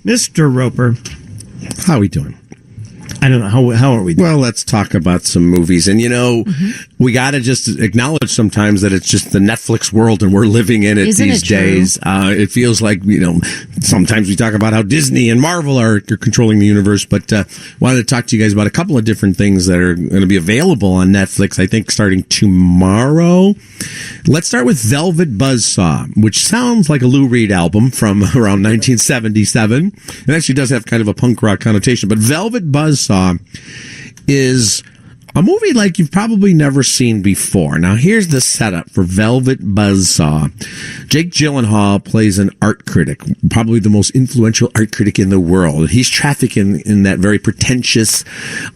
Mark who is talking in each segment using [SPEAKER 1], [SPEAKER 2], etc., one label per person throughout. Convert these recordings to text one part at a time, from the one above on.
[SPEAKER 1] Mr. Roeper.
[SPEAKER 2] How are we doing?
[SPEAKER 1] I don't know. How are we doing?
[SPEAKER 2] Well, let's talk about some movies. And, we got to just acknowledge sometimes that it's just the Netflix world and we're living in it these days. It feels like, sometimes we talk about how Disney and Marvel are controlling the universe, but wanted to talk to you guys about a couple of different things that are going to be available on Netflix, I think, starting tomorrow. Let's start with Velvet Buzzsaw, which sounds like a Lou Reed album from around 1977. It actually does have kind of a punk rock connotation, but Velvet Buzzsaw is a movie like you've probably never seen before. Now, here's the setup for Velvet Buzzsaw. Jake Gyllenhaal plays an art critic, probably the most influential art critic in the world. He's trafficking in that very pretentious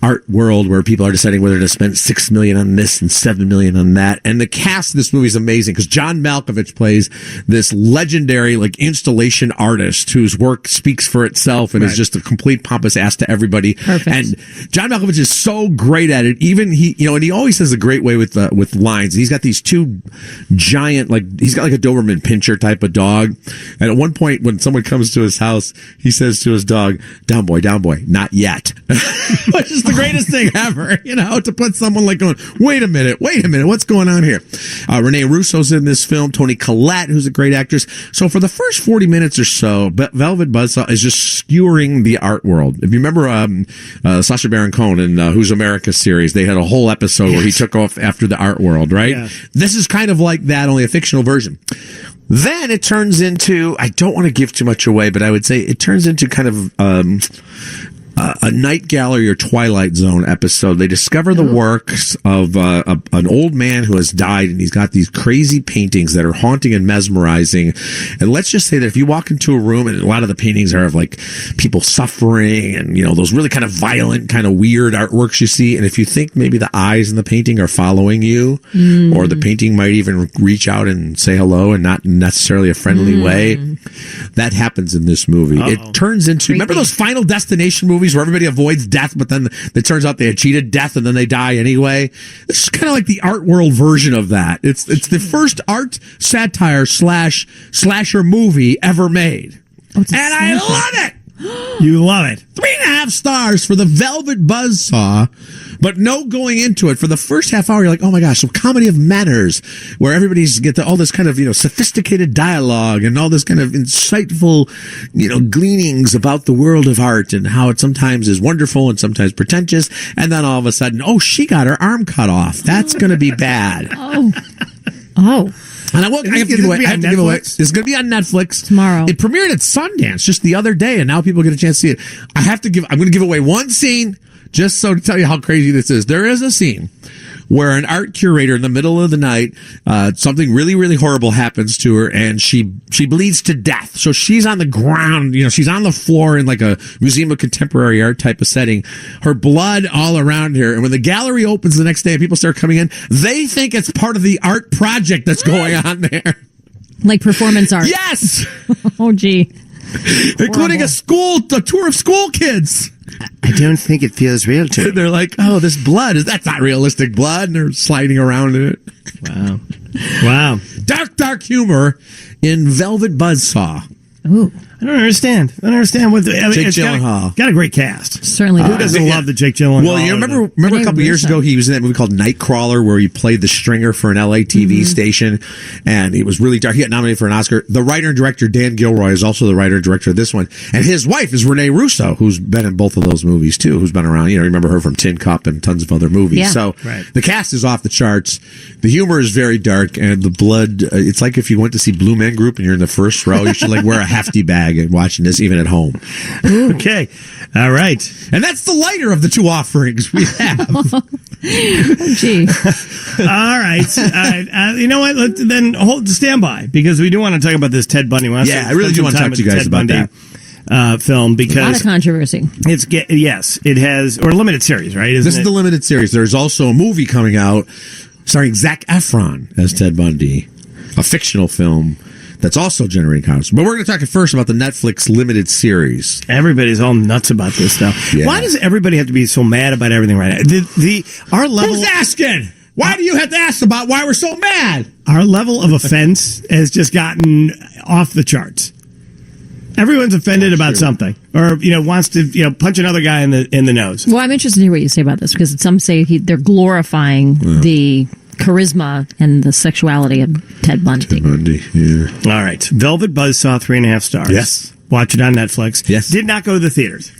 [SPEAKER 2] art world where people are deciding whether to spend $6 million on this and $7 million on that. And the cast of this movie is amazing because John Malkovich plays this legendary, installation artist whose work speaks for itself and is just a complete pompous ass to everybody.
[SPEAKER 3] Perfect.
[SPEAKER 2] And John Malkovich is so great at it. Even he, and he always has a great way with lines. He's got these two giant, he's got like a Doberman Pinscher type of dog. And at one point, when someone comes to his house, he says to his dog, down boy, not yet. Which is the greatest thing ever, to put someone going, wait a minute, what's going on here? Rene Russo's in this film, Toni Collette, who's a great actress. So for the first 40 minutes or so, Velvet Buzzsaw is just skewering the art world. If you remember Sacha Baron Cohen in Who's America series, they had a whole episode where he took off after the art world, right? Yeah. This is kind of like that, only a fictional version. Then it turns into, I don't want to give too much away, but I would say it turns into kind of a Night Gallery or Twilight Zone episode. They discover the works of an old man who has died, and he's got these crazy paintings that are haunting and mesmerizing. And let's just say that if you walk into a room, and a lot of the paintings are of people suffering and, those really kind of violent, kind of weird artworks you see. And if you think maybe the eyes in the painting are following you, or the painting might even reach out and say hello and not necessarily a friendly way, that happens in this movie. It turns into, remember those Final Destination movies where everybody avoids death, but then it turns out they had cheated death and then they die anyway? This is kind of like the art world version of that. It's the first art satire / slasher movie ever made. And I love it!
[SPEAKER 1] You love it.
[SPEAKER 2] 3.5 stars for the Velvet Buzzsaw, but no going into it. For the first half hour, you're like, oh my gosh, so comedy of manners, where everybody's all this kind of, sophisticated dialogue and all this kind of insightful, gleanings about the world of art and how it sometimes is wonderful and sometimes pretentious. And then all of a sudden, she got her arm cut off. That's going to be bad.
[SPEAKER 3] Oh.
[SPEAKER 2] And I have to give away. It's going to be on Netflix
[SPEAKER 3] tomorrow.
[SPEAKER 2] It premiered at Sundance just the other day, and now people get a chance to see it. I'm going to give away one scene just so to tell you how crazy this is. There is a scene where an art curator in the middle of the night, something really, really horrible happens to her, and she bleeds to death. So she's on the ground, she's on the floor in like a Museum of Contemporary Art type of setting, her blood all around her. And when the gallery opens the next day and people start coming in, they think it's part of the art project that's going on there.
[SPEAKER 3] Like performance art.
[SPEAKER 2] Yes!
[SPEAKER 3] Oh, gee.
[SPEAKER 2] Including a tour of school kids.
[SPEAKER 1] I don't think it feels real to me.
[SPEAKER 2] They're like, this blood, that's not realistic blood. And they're sliding around in it.
[SPEAKER 1] Wow.
[SPEAKER 2] Dark humor in Velvet Buzzsaw.
[SPEAKER 3] Ooh.
[SPEAKER 1] I don't understand what
[SPEAKER 2] Jake Gyllenhaal.
[SPEAKER 1] Got a great cast.
[SPEAKER 3] Certainly.
[SPEAKER 1] Who doesn't love the Jake Gyllenhaal?
[SPEAKER 2] Well, you remember a couple years ago he was in that movie called Nightcrawler where he played the stringer for an LA TV station, and it was really dark. He got nominated for an Oscar. The writer and director Dan Gilroy is also the writer and director of this one, and his wife is Rene Russo, who's been in both of those movies too, who's been around. Remember her from Tin Cup and tons of other movies.
[SPEAKER 3] Yeah.
[SPEAKER 2] So the cast is off the charts. The humor is very dark, and the blood. It's like if you went to see Blue Man Group and you're in the first row, you should wear a hefty bag and watching this even at home.
[SPEAKER 1] Okay. All right.
[SPEAKER 2] And that's the lighter of the two offerings we have.
[SPEAKER 3] Oh, gee.
[SPEAKER 1] All right. You know what? Stand by, because we do want to talk about this Ted Bundy.
[SPEAKER 2] I really do want to talk to you guys about that.
[SPEAKER 1] Film, because
[SPEAKER 3] a lot of controversy.
[SPEAKER 1] It has, or a limited series, right?
[SPEAKER 2] This is the limited series. There's also a movie coming out starring Zac Efron as Ted Bundy, a fictional film that's also generating controversy. But we're going to talk first about the Netflix limited series.
[SPEAKER 1] Everybody's all nuts about this stuff.
[SPEAKER 2] Yeah.
[SPEAKER 1] Why does everybody have to be so mad about everything right now? Our level.
[SPEAKER 2] Who's asking? Why do you have to ask about why we're so mad?
[SPEAKER 1] Our level of offense has just gotten off the charts. Everyone's offended about something, or wants to punch another guy in the nose.
[SPEAKER 3] Well, I'm interested to hear what you say about this, because some say they're glorifying the charisma and the sexuality of Ted Bundy.
[SPEAKER 1] All right, Velvet Buzzsaw, 3.5 stars.
[SPEAKER 2] Yes.
[SPEAKER 1] Watch it on Netflix.
[SPEAKER 2] Yes.
[SPEAKER 1] Did not go to the theaters.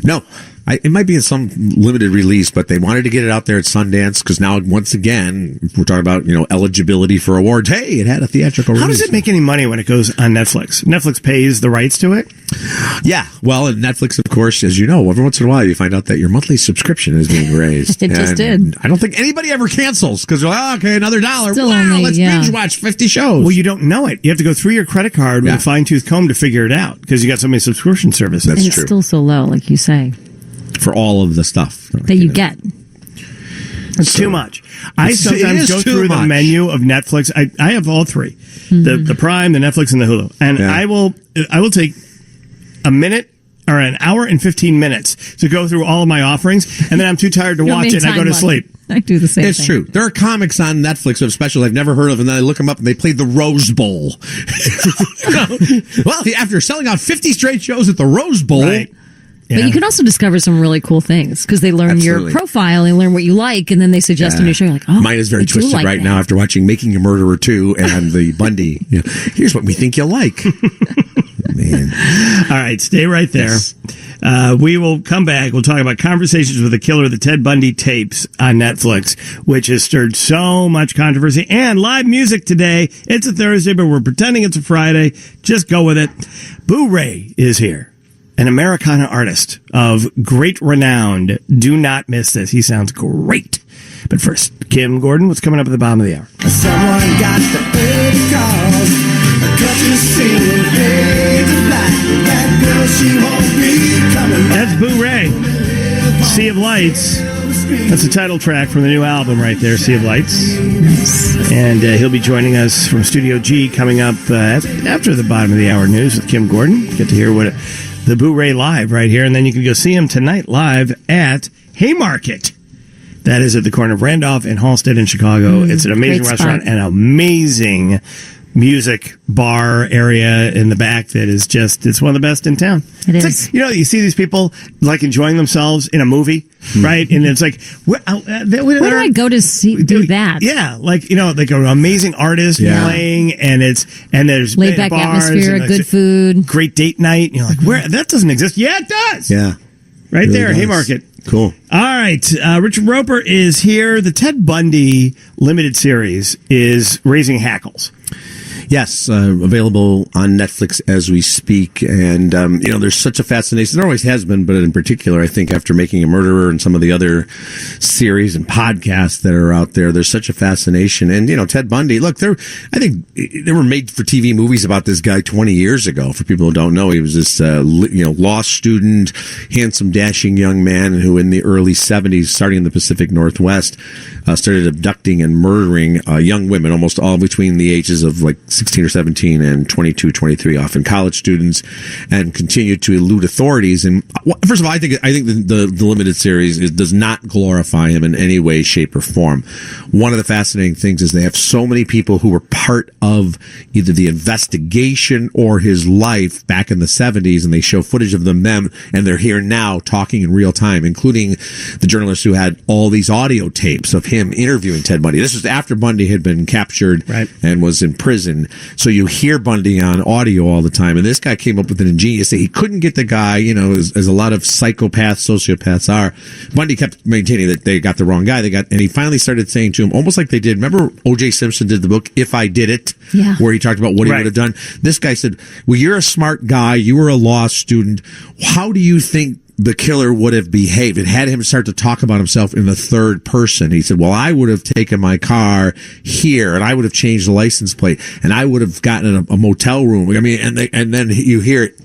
[SPEAKER 2] No. It might be in some limited release, but they wanted to get it out there at Sundance because now, once again, we're talking about, eligibility for awards. Hey, it had a theatrical release.
[SPEAKER 1] How does it make any money when it goes on Netflix? Netflix pays the rights to it?
[SPEAKER 2] Yeah. Well, and Netflix, of course, as you know, every once in a while you find out that your monthly subscription is being raised.
[SPEAKER 3] It just did.
[SPEAKER 2] I don't think anybody ever cancels because they're like, okay, another $1.
[SPEAKER 3] Still
[SPEAKER 2] wow,
[SPEAKER 3] only,
[SPEAKER 2] let's binge watch 50 shows.
[SPEAKER 1] Well, you don't know it. You have to go through your credit card with a fine-tooth comb to figure it out because you got so many subscription services.
[SPEAKER 2] That's
[SPEAKER 3] and it's
[SPEAKER 2] true.
[SPEAKER 3] still so low, like you say,
[SPEAKER 2] For all of the stuff
[SPEAKER 3] that you get.
[SPEAKER 1] It's too much. I
[SPEAKER 2] It
[SPEAKER 1] sometimes
[SPEAKER 2] is
[SPEAKER 1] go
[SPEAKER 2] too
[SPEAKER 1] through the
[SPEAKER 2] much.
[SPEAKER 1] menu of Netflix. I have all three, the Prime, the Netflix, and the Hulu, and
[SPEAKER 2] Yeah.
[SPEAKER 1] I will take a minute or an hour and 15 minutes to go through all of my offerings, and then I'm too tired to
[SPEAKER 3] You don't
[SPEAKER 1] watch
[SPEAKER 3] make
[SPEAKER 1] it, and I go
[SPEAKER 3] time
[SPEAKER 1] to
[SPEAKER 3] left.
[SPEAKER 1] sleep.
[SPEAKER 3] I do the same
[SPEAKER 2] It's
[SPEAKER 3] thing.
[SPEAKER 2] true. There are comics on Netflix of specials I've never heard of, and then I look them up, and they played the Rose Bowl. Well, after selling out 50 straight shows at the Rose Bowl,
[SPEAKER 1] Right.
[SPEAKER 3] But
[SPEAKER 1] Yeah.
[SPEAKER 3] you can also discover some really cool things because they learn
[SPEAKER 2] Absolutely.
[SPEAKER 3] your profile, they learn what you like, and then they suggest a new show. You're like, oh,
[SPEAKER 2] mine is very
[SPEAKER 3] I do
[SPEAKER 2] twisted
[SPEAKER 3] like
[SPEAKER 2] right
[SPEAKER 3] that.
[SPEAKER 2] now after watching Making a Murderer 2 and the Bundy. Here's what we think you'll like. Man.
[SPEAKER 1] All right, stay right there.
[SPEAKER 2] Yes.
[SPEAKER 1] We will come back. We'll talk about Conversations with the Killer, the Ted Bundy tapes on Netflix, which has stirred so much controversy, and live music today. It's a Thursday, but we're pretending it's a Friday. Just go with it. Boo Ray is here, an Americana artist of great renown. Do not miss this. He sounds great. But first, Kim Gordon, what's coming up at the bottom of the hour?
[SPEAKER 4] Someone got the early calls. A country singing, hey, tonight. That girl, she won't be coming back.
[SPEAKER 1] That's Boo Ray. Sea of Lights. That's the title track from the new album right there, Sea of Lights. And he'll be joining us from Studio G coming up after the bottom of the hour news with Kim Gordon. Get to hear the Boo Ray live right here. And then you can go see him tonight live at Haymarket. That is at the corner of Randolph and Halsted in Chicago. It's an amazing
[SPEAKER 3] great
[SPEAKER 1] restaurant
[SPEAKER 3] spot.
[SPEAKER 1] and amazing music bar area in the back that is it's one of the best in town.
[SPEAKER 3] It
[SPEAKER 1] It's
[SPEAKER 3] is.
[SPEAKER 1] like, you see these people like enjoying themselves in a movie, right? And it's like, where
[SPEAKER 3] Where do I go to do that?
[SPEAKER 1] Yeah, like an amazing artist playing, and there's
[SPEAKER 3] Laid back
[SPEAKER 1] bars
[SPEAKER 3] atmosphere,
[SPEAKER 1] and
[SPEAKER 3] good food.
[SPEAKER 1] great date night. And you're like, where that doesn't exist? Yeah, it does.
[SPEAKER 2] Yeah.
[SPEAKER 1] Right
[SPEAKER 2] Really
[SPEAKER 1] there,
[SPEAKER 2] does.
[SPEAKER 1] Haymarket.
[SPEAKER 2] Cool.
[SPEAKER 1] All right, Richard Roeper is here. The Ted Bundy limited series is raising hackles.
[SPEAKER 2] Yes, available on Netflix as we speak. And, there's such a fascination. There always has been, but in particular, I think after Making a Murderer and some of the other series and podcasts that are out there, there's such a fascination. And, Ted Bundy, look, I think there were made for TV movies about this guy 20 years ago. For people who don't know, he was this, law student, handsome, dashing young man who in the early 70s, starting in the Pacific Northwest, started abducting and murdering young women, almost all between the ages of like 16 or 17 and 22, 23, often college students, and continued to elude authorities. And first of all, I think the limited series does not glorify him in any way, shape, or form. One of the fascinating things is they have so many people who were part of either the investigation or his life back in the 70s, and they show footage of them and they're here now talking in real time, including the journalist who had all these audio tapes of him interviewing Ted Bundy. This was after Bundy had been captured and was in prison. So you hear Bundy on audio all the time. And this guy came up with an ingenious thing. He couldn't get the guy, as a lot of psychopaths, sociopaths are. Bundy kept maintaining that they got the wrong guy. And he finally started saying to him, almost like they did. Remember O.J. Simpson did the book, If I Did It?
[SPEAKER 3] Yeah.
[SPEAKER 2] Where he talked about what he would have done. This guy said, well, you're a smart guy. You were a law student. How do you think the killer would have behaved? It had him start to talk about himself in the third person. He said, well, I would have taken my car here and I would have changed the license plate and I would have gotten a motel room. I mean, and then you hear it.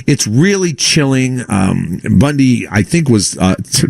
[SPEAKER 2] It's really chilling. Bundy, I think, was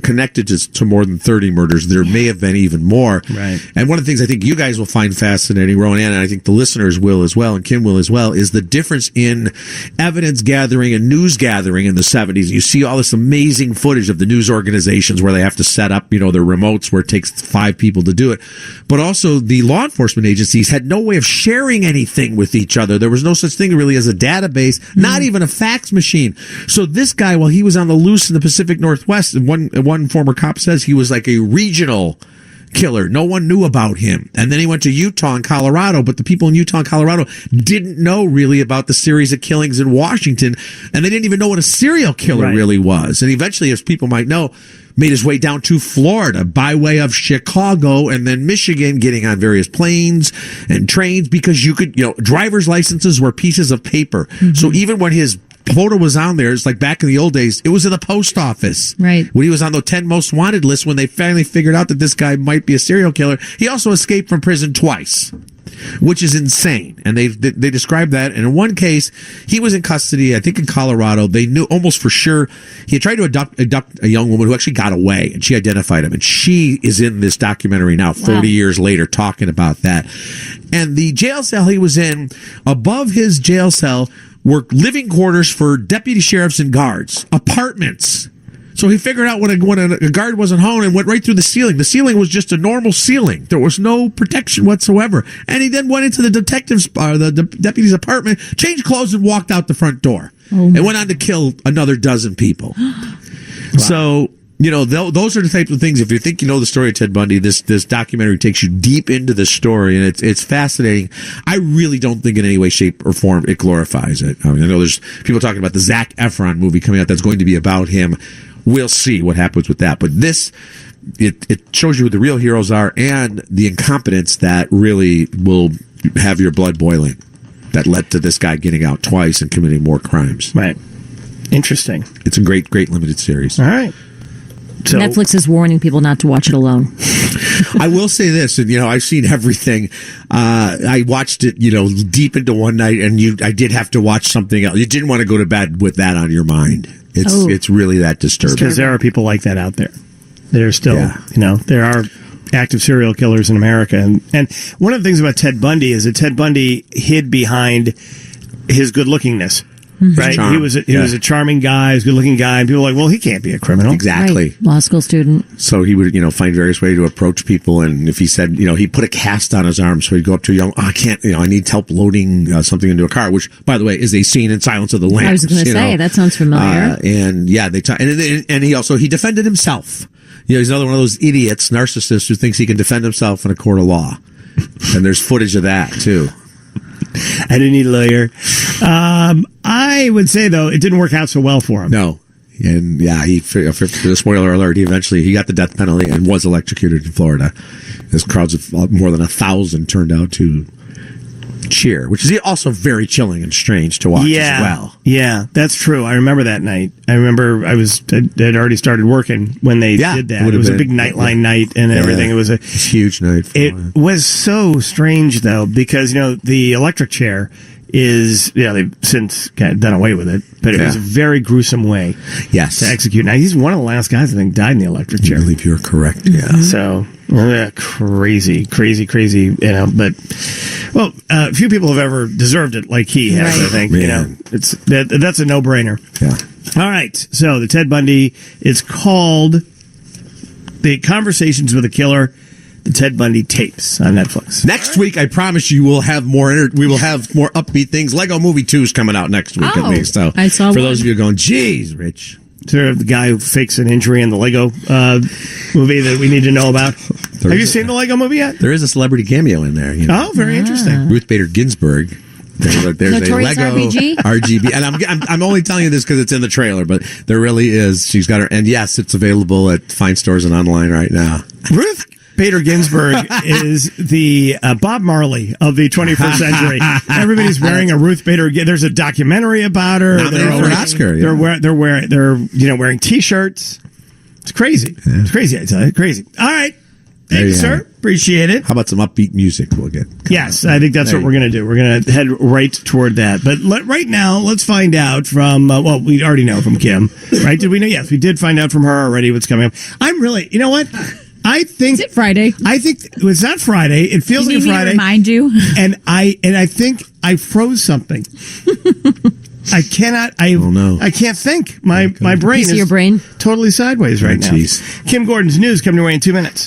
[SPEAKER 2] connected to more than 30 murders. There may have been even more.
[SPEAKER 1] Right.
[SPEAKER 2] And one of the things I think you guys will find fascinating, Rowan, and I think the listeners will as well, and Kim will as well, is the difference in evidence gathering and news gathering in the 70s. You see all this amazing footage of the news organizations where they have to set up, their remotes where it takes 5 people to do it. But also the law enforcement agencies had no way of sharing anything with each other. There was no such thing really as a database, not even a fax machine. So this guy, while he was on the loose in the Pacific Northwest, one former cop says he was like a regional killer. No one knew about him. And then he went to Utah and Colorado, but the people in Utah and Colorado didn't know really about the series of killings in Washington, and they didn't even know what a serial killer really was. And eventually, as people might know, made his way down to Florida by way of Chicago and then Michigan, getting on various planes and trains because you could, driver's licenses were pieces of paper. So even when his photo was on there, it's like back in the old days, it was in the post office.
[SPEAKER 3] Right.
[SPEAKER 2] When he was on the 10 most wanted list, when they finally figured out that this guy might be a serial killer, he also escaped from prison twice, which is insane. And they described that. And in one case, he was in custody, I think in Colorado. They knew almost for sure he had tried to abduct a young woman who actually got away, and she identified him. And she is in this documentary now, 40 years later, talking about that. And the jail cell he was in, above his jail cell, were living quarters for deputy sheriffs and guards, apartments. So he figured out when a guard wasn't home and went right through the ceiling. The ceiling was just a normal ceiling. There was no protection whatsoever. And he then went into the deputy's apartment, changed clothes, and walked out the front door. And went on to kill another dozen people. So, those are the types of things. If you think you know the story of Ted Bundy, this documentary takes you deep into the story, and it's fascinating. I really don't think in any way, shape, or form it glorifies it. I mean, I know there's people talking about the Zac Efron movie coming out that's going to be about him. We'll see what happens with that. But this, it shows you who the real heroes are and the incompetence that really will have your blood boiling, that led to this guy getting out twice and committing more crimes.
[SPEAKER 1] Right. Interesting.
[SPEAKER 2] It's a great limited series.
[SPEAKER 1] All right. So,
[SPEAKER 3] Netflix is warning people not to watch it alone.
[SPEAKER 2] I will say this, and I've seen everything. I watched it, deep into one night, and I did have to watch something else. You didn't want to go to bed with that on your mind. It's really that disturbing.
[SPEAKER 1] Because there are people like that out there. There's still, there are active serial killers in America, and one of the things about Ted Bundy is that Ted Bundy hid behind his good-lookingness. Right,
[SPEAKER 2] Charm.
[SPEAKER 1] he was a charming guy, he was a good-looking guy, and people were like, well, he can't be a criminal.
[SPEAKER 2] Exactly.
[SPEAKER 3] Right. Law school student.
[SPEAKER 2] So he would, find various ways to approach people, and if he said, he put a cast on his arm, so he'd go up to a young, I can't, I need help loading something into a car, which, by the way, is a scene in Silence of the Lambs.
[SPEAKER 3] I was going to say, that sounds familiar.
[SPEAKER 2] And he defended himself. He's another one of those idiots, narcissists, who thinks he can defend himself in a court of law. And there's footage of that, too.
[SPEAKER 1] I didn't need a lawyer. I would say, though, it didn't work out so well for him.
[SPEAKER 2] No. And spoiler alert, he got the death penalty and was electrocuted in Florida. This crowds of more than 1,000 turned out to cheer, which is also very chilling and strange to watch as well.
[SPEAKER 1] Yeah, that's true. I remember that night. I remember I had already started working when they did that. It was a big Nightline night and everything. It was a
[SPEAKER 2] huge night.
[SPEAKER 1] It was so strange, though, because, the electric chair is, they've since done away with it, but it was a very gruesome way to execute. Now, he's one of the last guys, I think, died in the electric chair.
[SPEAKER 2] I believe you're correct, yeah.
[SPEAKER 1] So, crazy, but, well, few people have ever deserved it like he has, I think. That's a no-brainer.
[SPEAKER 2] Yeah.
[SPEAKER 1] All right, so the Ted Bundy, it's called The Conversations with a Killer, the Ted Bundy tapes on Netflix.
[SPEAKER 2] Next week, I promise you, we will have more upbeat things. Lego Movie 2 is coming out next week at least. So
[SPEAKER 3] I saw
[SPEAKER 2] for those of you going, geez, Rich.
[SPEAKER 1] Sort of the guy who fakes an injury in the Lego movie that we need to know about. Have you seen the Lego movie yet?
[SPEAKER 2] There is a celebrity cameo in there.
[SPEAKER 1] Oh, very interesting.
[SPEAKER 2] Ruth Bader Ginsburg. There's
[SPEAKER 3] Notorious
[SPEAKER 2] a Lego RGB, and I'm only telling you this because it's in the trailer, but there really is. She's got her, and yes, it's available at fine stores and online right now.
[SPEAKER 1] Ruth Bader Ginsburg is the Bob Marley of the 21st century. Everybody's wearing a Ruth Bader. There's a documentary about her.
[SPEAKER 2] Nominated for an Oscar.
[SPEAKER 1] They're wearing T-shirts. It's crazy. Yeah. It's crazy. I tell you, crazy. All right. Thank you, sir. Appreciate it.
[SPEAKER 2] How about some upbeat music we'll get?
[SPEAKER 1] Yes, I think that's what we're going to do. We're going to head right toward that. But right now, let's find out from, we already know from Kim, right? Did we know? Yes, we did find out from her already what's coming up. I'm really, you know what? I think...
[SPEAKER 5] Is it Friday?
[SPEAKER 1] I think it's not Friday. It feels like a Friday.
[SPEAKER 5] Me to remind you?
[SPEAKER 1] And I think I froze something. I cannot.
[SPEAKER 2] no.
[SPEAKER 1] I can't think. My brain
[SPEAKER 3] Piece of
[SPEAKER 1] is
[SPEAKER 3] your brain?
[SPEAKER 1] totally sideways right now.
[SPEAKER 2] Jeez.
[SPEAKER 1] Kim Gordon's news coming your way in 2 minutes.